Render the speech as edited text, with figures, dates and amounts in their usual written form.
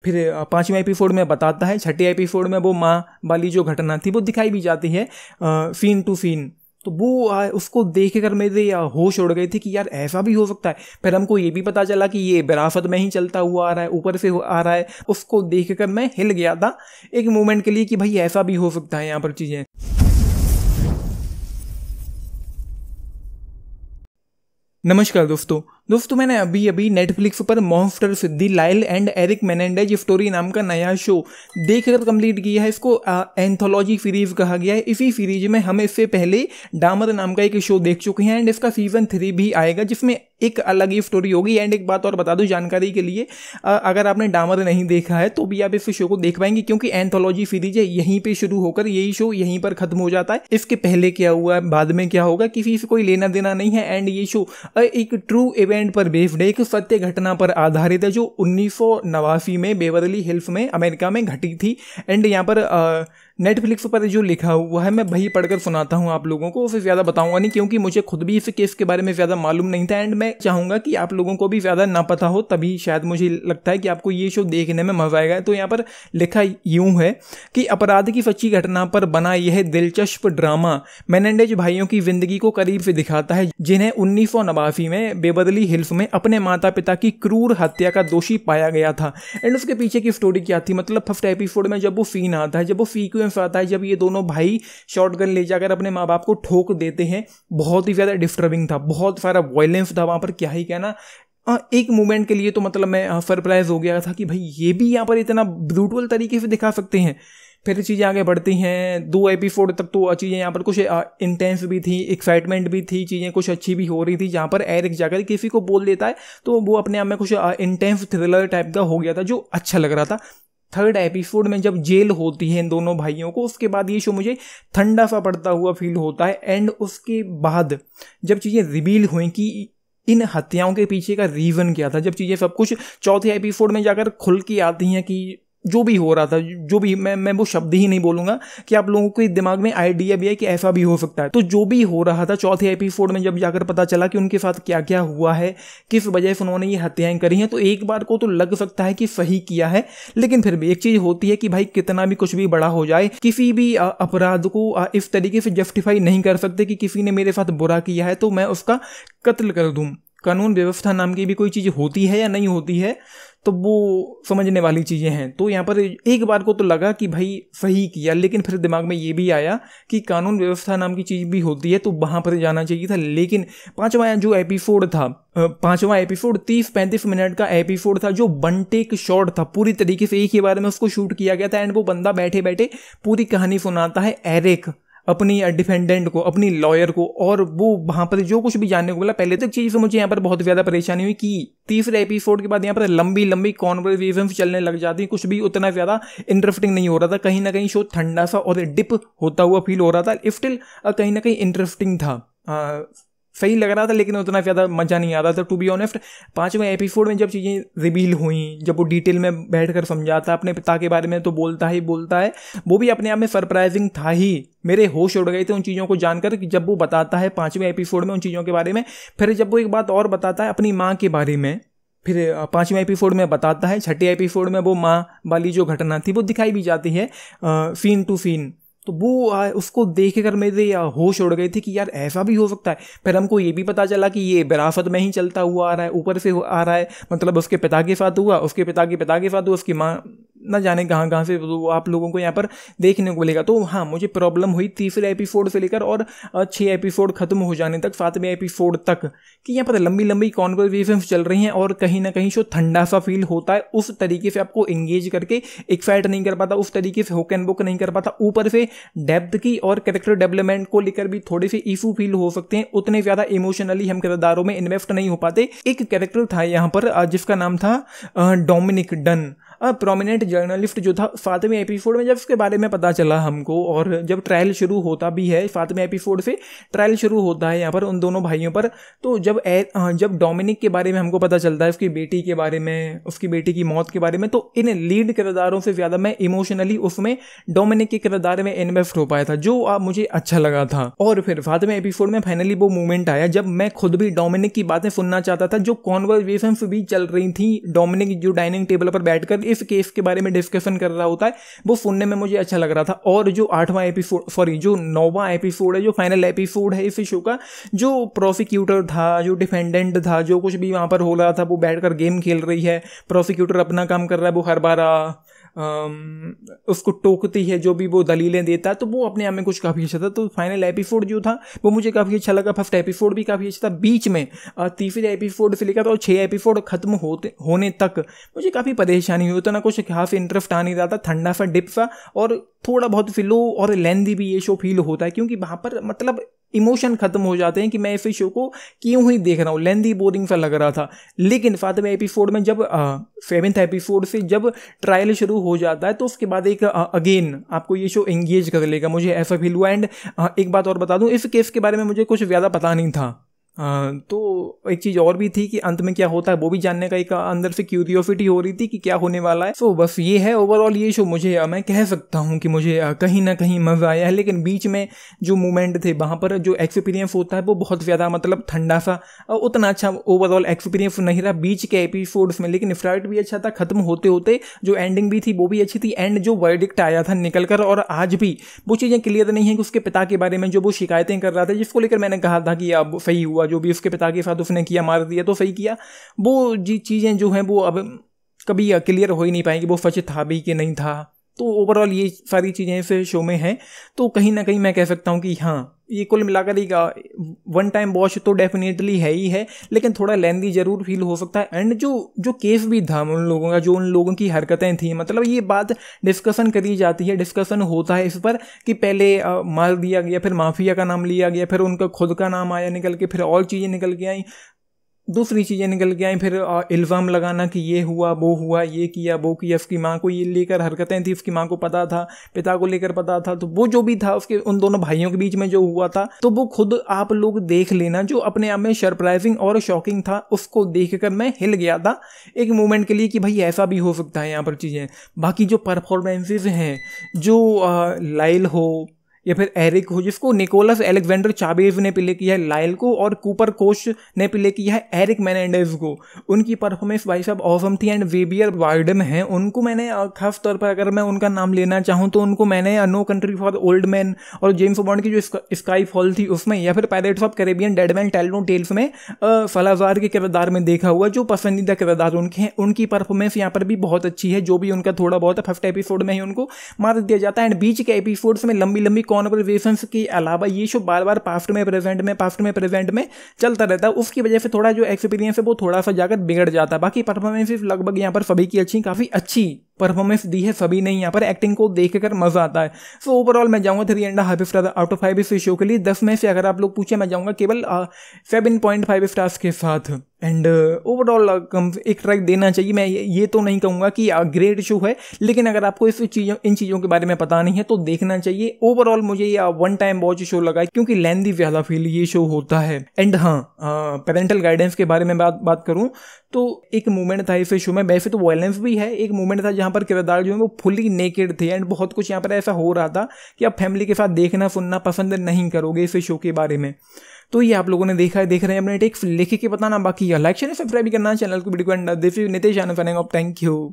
फिर 5वें एपिसोड में बताता है, 6ठे एपिसोड में वो माँ वाली जो घटना थी वो दिखाई भी जाती है सीन टू सीन। तो वो उसको देख कर मेरे होश उड़ गए थे कि यार ऐसा भी हो सकता है। फिर हमको ये भी पता चला कि ये विरासत में ही चलता हुआ आ रहा है, ऊपर से आ रहा है। उसको देख कर मैं हिल गया था एक मोमेंट के लिए कि भाई ऐसा भी हो सकता है यहाँ पर चीज़ें। नमस्कार दोस्तों मैंने अभी नेटफ्लिक्स पर मॉन्स्टर सिद्धि लाइल एंड एरिक मेनेंडेज स्टोरी नाम का नया शो देखकर कंप्लीट किया है। इसको एंथोलॉजी सीरीज कहा गया है। इसी सीरीज में हम इससे पहले डामर नाम का एक शो देख चुके हैं एंड इसका सीजन 3 भी आएगा जिसमें एक अलग ही स्टोरी होगी। एंड एक बात और बता दूं जानकारी के लिए, अगर आपने डामर नहीं देखा है तो भी आप इस शो को देख पाएंगे क्योंकि एंथोलॉजी सीरीज है, यहीं पे शुरू होकर यही शो यहीं पर खत्म हो जाता है। इसके पहले क्या हुआ बाद में क्या होगा किसी से कोई लेना देना नहीं है। एंड ये शो एक ट्रू इवेंट पर बेस्ड है, एक सत्य घटना पर आधारित है जो 1989 में बेवरली हिल्स में अमेरिका में घटी थी। एंड यहाँ पर नेटफ्लिक्स पर जो लिखा हुआ है मैं वही पढ़कर सुनाता हूँ आप लोगों को, उसे ज़्यादा बताऊंगा नहीं क्योंकि मुझे खुद भी इस केस के बारे में ज़्यादा मालूम नहीं था। एंड मैं चाहूँगा कि आप लोगों को भी ज़्यादा ना पता हो, तभी शायद मुझे लगता है कि आपको ये शो देखने में मजा आएगा। तो यहाँ पर लिखा यूँ है कि अपराध की सच्ची घटना पर बना यह दिलचस्प ड्रामा मेनेंडेज भाइयों की जिंदगी को करीब से दिखाता है जिन्हें 1989 में बेवरली हिल्स में अपने माता पिता की क्रूर हत्या का दोषी पाया गया था। एंड उसके पीछे की स्टोरी क्या थी, मतलब फर्स्ट एपिसोड में जब वो सीन आता है, जब वो सीक्वेंस आता है, जब ये दोनों भाई शॉटगन ले जाकर अपने माँ बाप को ठोक देते हैं, बहुत ही ज्यादा डिस्टर्बिंग था, बहुत सारा वायलेंस था वहां पर, क्या ही कहना। एक मोमेंट के लिए तो मतलब मैं सरप्राइज हो गया था कि भाई ये भी यहाँ पर इतना ब्रूटल तरीके से दिखा सकते हैं। फिर चीज़ें आगे बढ़ती हैं, 2 एपिसोड तक तो चीज़ें यहाँ पर कुछ इंटेंस भी थी, एक्साइटमेंट भी थी, चीज़ें कुछ अच्छी भी हो रही थी। जहाँ पर एरिक जाकर किसी को बोल देता है तो वो अपने आप में कुछ इंटेंस थ्रिलर टाइप का हो गया था जो अच्छा लग रहा था। 3rd एपिसोड में जब जेल होती है इन दोनों भाइयों को, उसके बाद ये शो मुझे ठंडा सा पड़ता हुआ फील होता है। एंड उसके बाद जब चीज़ें रिवील हुई कि इन हत्याओं के पीछे का रीज़न क्या था, जब चीज़ें सब कुछ 4थे एपिसोड में जाकर खुल के आती हैं कि जो भी हो रहा था, जो भी मैं वो शब्द ही नहीं बोलूँगा कि आप लोगों के दिमाग में आइडिया भी है कि ऐसा भी हो सकता है। तो जो भी हो रहा था 4थे एपिसोड में जब जाकर पता चला कि उनके साथ क्या क्या हुआ है, किस वजह से उन्होंने ये हत्याएं करी हैं, तो एक बार को तो लग सकता है कि सही किया है। लेकिन फिर भी एक चीज़ होती है कि भाई कितना भी कुछ भी बड़ा हो जाए, किसी भी अपराध को इस तरीके से जस्टिफाई नहीं कर सकते कि किसी ने मेरे साथ बुरा किया है तो मैं उसका कत्ल कर दूँ। कानून व्यवस्था नाम की भी कोई चीज़ होती है या नहीं होती है, तो वो समझने वाली चीज़ें हैं। तो यहाँ पर एक बार को तो लगा कि भाई सही किया, लेकिन फिर दिमाग में ये भी आया कि कानून व्यवस्था नाम की चीज़ भी होती है तो वहाँ पर जाना चाहिए था। लेकिन 5वां जो एपिसोड था, 5वां एपिसोड 30-35 मिनट का एपिसोड था जो वन टेक शॉट था, पूरी तरीके से एक ही बार में उसको शूट किया गया था। एंड वो बंदा बैठे बैठे पूरी कहानी सुनाता है एरिक अपनी डिफेंडेंट को, अपनी लॉयर को, और वो वहां पर जो कुछ भी जानने को मिला। पहले तो एक चीज़ से मुझे यहाँ पर बहुत ज़्यादा परेशानी हुई कि 3रे एपिसोड के बाद यहाँ पर लंबी लंबी कॉन्वर्सेशंस चलने लग जाती, कुछ भी उतना ज़्यादा इंटरेस्टिंग नहीं हो रहा था। कहीं ना कहीं शो ठंडा सा और डिप होता हुआ फील हो रहा था। स्टिल कहीं ना कहीं इंटरेस्टिंग था, सही लग रहा था, लेकिन उतना ज़्यादा मज़ा नहीं आ रहा था टू बी ऑनेस्ट। 5वें एपिसोड में जब चीज़ें रिवील हुई, जब वो डिटेल में बैठकर समझाता अपने पिता के बारे में तो बोलता है, वो भी अपने आप में सरप्राइजिंग था ही। मेरे होश उड़ गए थे उन चीज़ों को जानकर कि जब वो बताता है 5वें एपिसोड में उन चीज़ों के बारे में। फिर जब वो एक बात और बताता है अपनी माँ के बारे में, फिर 5वें एपिसोड में बताता है, 6ठे एपिसोड में वो माँ वाली जो घटना थी वो दिखाई भी जाती है सीन टू सीन। तो वो उसको देख कर मेरे होश उड़ गए थे कि यार ऐसा भी हो सकता है। फिर हमको ये भी पता चला कि ये विरासत में ही चलता हुआ आ रहा है, ऊपर से आ रहा है, मतलब उसके पिता के साथ हुआ, उसके पिता के पिता के साथ हुआ, उसकी माँ न जाने कहाँ से, तो आप लोगों को यहाँ पर देखने को मिलेगा। तो हाँ, मुझे प्रॉब्लम हुई 3रे एपिसोड से लेकर और 6 एपिसोड खत्म हो जाने तक, 7वें एपिसोड तक, कि यहाँ पर लंबी लंबी कॉन्वर्सेशंस चल रही हैं और कहीं ना कहीं शो ठंडा सा फील होता है। उस तरीके से आपको एंगेज करके एक्साइट नहीं कर पाता, उस तरीके से हुक एंड बुक नहीं कर पाता। ऊपर से डेप्थ की और कैरेक्टर डेवलपमेंट को लेकर भी थोड़े से इशू फील हो सकते हैं, उतने ज़्यादा इमोशनली हम किरदारों में इन्वेस्ट नहीं हो पाते। एक कैरेक्टर था यहाँ पर जिसका नाम था डोमिनिक डन, प्रोमिनेंट जर्नलिस्ट जो था। 7वें एपिसोड में जब उसके बारे में पता चला हमको, और जब ट्रायल शुरू होता भी है, 7वें एपिसोड से ट्रायल शुरू होता है यहाँ पर उन दोनों भाइयों पर, तो जब डोमिनिक के बारे में हमको पता चलता है, उसकी बेटी के बारे में, उसकी बेटी की मौत के बारे में, तो इन लीड किरदारों से ज़्यादा मैं इमोशनली उसमें डोमिनिक के किरदार में इन्वेस्ट हो पाया था, जो मुझे अच्छा लगा था। और फिर 7वें एपिसोड में फाइनली वो मोमेंट आया जब मैं खुद भी डोमिनिक की बातें सुनना चाहता था। जो कॉन्वर्सेशंस भी चल रही थी, डोमिनिक जो डाइनिंग टेबल पर बैठकर इस केस के बारे में डिस्कशन कर रहा होता है, वो सुनने में मुझे अच्छा लग रहा था। और जो 8वां एपिसोड, सॉरी जो 9वां एपिसोड है, जो फाइनल एपिसोड है इस शो का, जो प्रोसिक्यूटर था, जो डिफेंडेंट था, जो कुछ भी वहाँ पर हो रहा था, वो बैठकर गेम खेल रही है, प्रोसिक्यूटर अपना काम कर रहा है, वो हर बार उसको टोकती है, जो भी वो दलीलें देता है, तो वो अपने आप में कुछ काफ़ी अच्छा था। तो फाइनल एपिसोड जो था वो मुझे काफ़ी अच्छा लगा। फर्स्ट एपिसोड भी काफ़ी अच्छा था। बीच में तीसरे एपिसोड से लेकर और 6 एपिसोड खत्म होने तक मुझे काफ़ी परेशानी हुई। तो ना कुछ खास इंटरेस्ट आ नहीं रहा था, ठंडा सा डिप सा, और थोड़ा बहुत स्लो और लेंदी भी ये शो फील होता है, क्योंकि वहाँ पर मतलब इमोशन खत्म हो जाते हैं कि मैं इस शो को क्यों ही देख रहा हूँ, लेंदी बोरिंग सा लग रहा था। लेकिन 7वें एपिसोड में जब 7th एपिसोड से जब ट्रायल शुरू हो जाता है, तो उसके बाद एक अगेन आपको ये शो एंगेज कर लेगा, मुझे ऐसा फील हुआ। एंड एक बात और बता दूं, इस केस के बारे में मुझे कुछ ज़्यादा पता नहीं था। तो एक चीज़ और भी थी कि अंत में क्या होता है वो भी जानने का एक अंदर से क्यूरियोसिटी हो रही थी कि क्या होने वाला है। सो बस ये है ओवरऑल ये शो। मुझे मैं कह सकता हूँ कि मुझे कहीं ना कहीं मज़ा आया है, लेकिन बीच में जो मोमेंट थे वहाँ पर जो एक्सपीरियंस होता है वो बहुत ज़्यादा मतलब ठंडा सा, उतना अच्छा ओवरऑल एक्सपीरियंस नहीं रहा बीच के एपिसोड्स में। लेकिन स्टार्ट भी अच्छा था, खत्म होते होते जो एंडिंग भी थी वो भी अच्छी थी। एंड जो वर्डिक्ट आया था निकल कर, और आज भी वो चीज़ें क्लियर नहीं है कि उसके पिता के बारे में जो वो शिकायतें कर रहा था, जिसको लेकर मैंने कहा था कि अब सही हुआ, जो भी उसके पिता के साथ उसने किया, मार दिया, तो सही किया। वो जी चीज़ें जो हैं वो अब कभी क्लियर हो ही नहीं पाएंगी वो सच था भी कि नहीं था। तो ओवरऑल ये सारी चीज़ें इस शो में हैं। तो कहीं ना कहीं मैं कह सकता हूँ कि हाँ, ये कुल मिलाकर एक वन टाइम वॉच तो डेफिनेटली है ही है, लेकिन थोड़ा लेंदी जरूर फील हो सकता है। एंड जो केस भी था उन लोगों का, जो उन लोगों की हरकतें थी, मतलब ये बात डिस्कशन करी जाती है, डिस्कशन होता है इस पर कि पहले मार दिया गया, फिर माफिया का नाम लिया गया, फिर उनका खुद का नाम आया निकल के, फिर और चीज़ें निकल के आई, दूसरी चीज़ें निकल के आई, फिर इल्ज़ाम लगाना कि ये हुआ वो हुआ, ये किया वो किया, उसकी माँ को ये लेकर हरकतें थी, उसकी माँ को पता था, पिता को लेकर पता था। तो वो जो भी था उसके उन दोनों भाइयों के बीच में जो हुआ था, तो वो खुद आप लोग देख लेना, जो अपने आप में सरप्राइजिंग और शॉकिंग था। उसको देखकर मैं हिल गया था एक मोमेंट के लिए कि भाई ऐसा भी हो सकता है यहाँ पर चीज़ें। बाकी जो परफॉर्मेंसेज हैं, जो लाइल हो या फिर एरिक हो, जिसको निकोलस एलेक्जेंडर चावेज ने प्ले किया है लाइल को, और कूपर कोश ने प्ले किया है एरिक मेनेंडेज को, उनकी परफॉर्मेंस भाई साहब ऑसम थी। एंड जेवियर बार्डम है, उनको मैंने खास तौर पर अगर मैं उनका नाम लेना चाहूँ तो उनको मैंने No Country for Old Man और जेम्स बॉन्ड की जो स्काई फॉल थी उसमें, या फिर Pirates of Caribbean Dead Man Tell No Tales में सलाजार के किरदार में देखा हुआ। जो पसंदीदा किरदार उनके हैं, उनकी परफॉर्मेंस यहाँ पर भी बहुत अच्छी है। जो भी उनका थोड़ा बहुत है, फर्स्ट एपिसोड में ही उनको मार दिया जाता है। एंड बीच के एपिसोड्स में लंबी लंबी कॉन्वर्सेशंस के अलावा ये शो बार बार पास्ट में प्रेजेंट में चलता रहता है। उसकी वजह से थोड़ा जो एक्सपीरियंस है वो थोड़ा सा जाकर बिगड़ जाता है। बाकी परफॉर्मेंसेस लगभग यहाँ पर सभी की अच्छी, काफ़ी अच्छी परफॉर्मेंस दी है सभी ने यहाँ पर, एक्टिंग को देखकर मजा आता है। सो ओवरऑल मैं जाऊँगा 3.5 स्टार आउट ऑफ 5 इस शो के लिए। 10 में से अगर आप लोग पूछे मैं जाऊँगा केवल 7.5 स्टार्स के साथ। एंड ओवरऑल एक ट्रैक देना चाहिए। मैं ये तो नहीं कहूँगा कि ग्रेट शो है, लेकिन अगर आपको इन चीज़ों के बारे में पता नहीं है तो देखना चाहिए। ओवरऑल मुझे ये वन टाइम वॉच शो लगा, क्योंकि लेंदी ज़्यादा फील ये शो होता है। एंड हाँ, पेरेंटल गाइडेंस के बारे में बात करूँ तो एक मूवमेंट था इस शो में, वैसे तो वायलेंस भी है, एक मूवमेंट था जहाँ पर किरदार जो है वो फुली नेकेड थे। एंड बहुत कुछ यहाँ पर ऐसा हो रहा था कि आप फैमिली के साथ देखना सुनना पसंद नहीं करोगे इस शो के बारे में। तो ये आप लोगों ने देखा है, देख रहे हैं, अपने टेक्स्ट लिख के बताना। बाकी लाइक शेयर सब्सक्राइब करना चैनल को, वीडियो को। And this is Nitesh, thank you.